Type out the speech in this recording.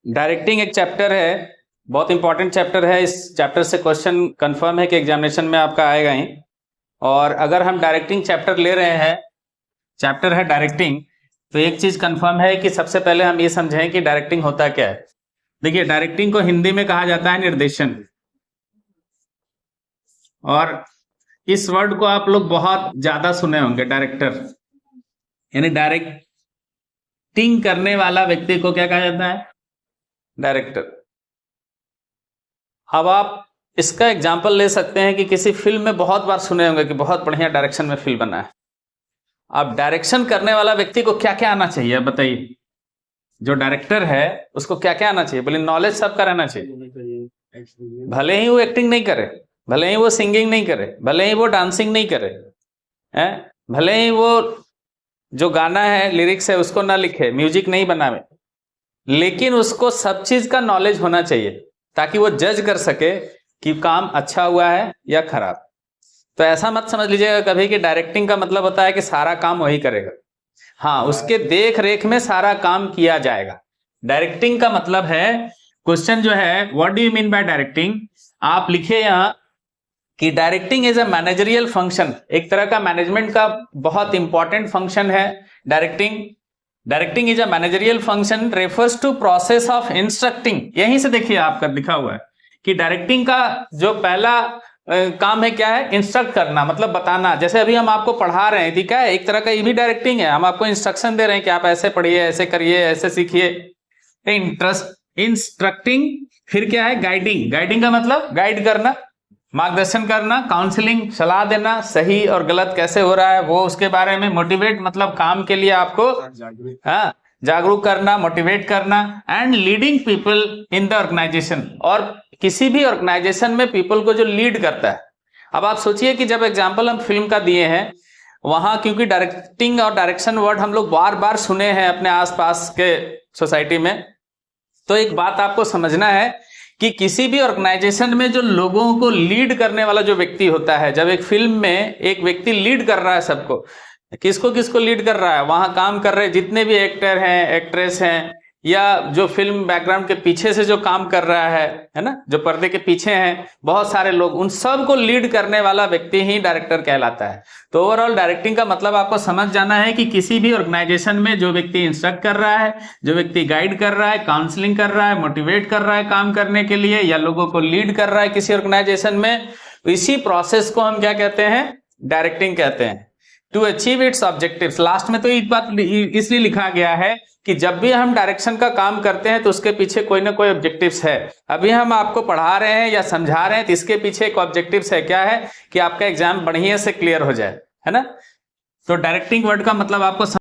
Directing एक chapter है, बहुत इंपॉर्टेंट चैप्टर है। इस चैप्टर से क्वेश्चन कंफर्म है कि एग्जामिनेशन में आपका आएगा ही। और अगर हम डायरेक्टिंग चैप्टर ले रहे हैं, चैप्टर है डायरेक्टिंग, तो एक चीज कंफर्म है कि सबसे पहले हम ये समझें कि डायरेक्टिंग होता क्या है। देखिए, डायरेक्टिंग को हिंदी में कहा जाता है निर्देशन, और इस वर्ड को आप लोग बहुत ज्यादा सुने होंगे, डायरेक्टर, यानी डायरेक्टिंग करने वाला व्यक्ति को क्या कहा जाता है? डायरेक्टर। अब आप इसका एग्जाम्पल ले सकते हैं कि किसी फिल्म में बहुत बार सुने होंगे कि बहुत बढ़िया डायरेक्शन में फिल्म बना है। अब डायरेक्शन करने वाला व्यक्ति को क्या क्या आना चाहिए बताइए? जो डायरेक्टर है उसको क्या क्या आना चाहिए? बोले नॉलेज सबका रहना चाहिए। भले ही वो एक्टिंग नहीं करे, भले ही वो सिंगिंग नहीं करे, भले ही वो डांसिंग नहीं करे, हैं, भले ही वो जो गाना है, लिरिक्स है, उसको ना लिखे, म्यूजिक नहीं बनावे, लेकिन उसको सब चीज का नॉलेज होना चाहिए ताकि वो जज कर सके कि काम अच्छा हुआ है या खराब। तो ऐसा मत समझ लीजिएगा कभी कि डायरेक्टिंग का मतलब होता है कि सारा काम वही करेगा। हाँ, उसके देख रेख में सारा काम किया जाएगा। डायरेक्टिंग का मतलब है, क्वेश्चन जो है what do you mean by directing, आप लिखिए यहां कि directing is a managerial function. एक तरह का मैनेजमेंट का बहुत इंपॉर्टेंट फंक्शन है directing is a managerial function refers to process of instructing. यहीं से देखिए आपका लिखा हुआ है कि डायरेक्टिंग का जो पहला काम है क्या है? इंस्ट्रक्ट करना, मतलब बताना। जैसे अभी हम आपको पढ़ा रहे हैं, ठीक है, एक तरह का ये भी डायरेक्टिंग है। हम आपको इंस्ट्रक्शन दे रहे हैं कि आप ऐसे पढ़िए, ऐसे करिए, ऐसे सीखिए। इंस्ट्रक्टिंग, फिर क्या है? गाइडिंग का मतलब गाइड करना, मार्गदर्शन करना, काउंसलिंग, सलाह देना, सही और गलत कैसे हो रहा है वो उसके बारे में। मोटिवेट मतलब काम के लिए आपको जागरूक करना, मोटिवेट करना। And leading people in the organization, और किसी भी ऑर्गेनाइजेशन में पीपल को जो लीड करता है। अब आप सोचिए कि जब एग्जाम्पल हम फिल्म का दिए हैं, वहां क्योंकि डायरेक्टिंग और डायरेक्शन वर्ड हम लोग बार बार सुने हैं अपने आसपास के सोसाइटी में, तो एक बात आपको समझना है कि किसी भी ऑर्गेनाइजेशन में जो लोगों को लीड करने वाला जो व्यक्ति होता है, जब एक फिल्म में एक व्यक्ति लीड कर रहा है सबको, किसको किसको लीड कर रहा है? वहां काम कर रहे जितने भी एक्टर हैं, एक्ट्रेस हैं, या जो फिल्म बैकग्राउंड के पीछे से जो काम कर रहा है ना, जो पर्दे के पीछे हैं बहुत सारे लोग, उन सब को लीड करने वाला व्यक्ति ही डायरेक्टर कहलाता है। तो ओवरऑल डायरेक्टिंग का मतलब आपको समझ जाना है कि किसी भी ऑर्गेनाइजेशन में जो व्यक्ति इंस्ट्रक्ट कर रहा है, जो व्यक्ति गाइड कर रहा है, काउंसलिंग कर रहा है, मोटिवेट कर रहा है काम करने के लिए, या लोगों को लीड कर रहा है किसी ऑर्गेनाइजेशन में, इसी प्रोसेस को हम क्या कहते हैं? डायरेक्टिंग कहते हैं। To achieve its objectives, last में तो एक बात इसलिए लिखा गया है कि जब भी हम डायरेक्शन का काम करते हैं तो उसके पीछे कोई ना कोई ऑब्जेक्टिव्स है। अभी हम आपको पढ़ा रहे हैं या समझा रहे हैं तो इसके पीछे एक ऑब्जेक्टिव्स है। क्या है? कि आपका एग्जाम बढ़िया से क्लियर हो जाए, है ना। तो डायरेक्टिंग वर्ड का मतलब आपको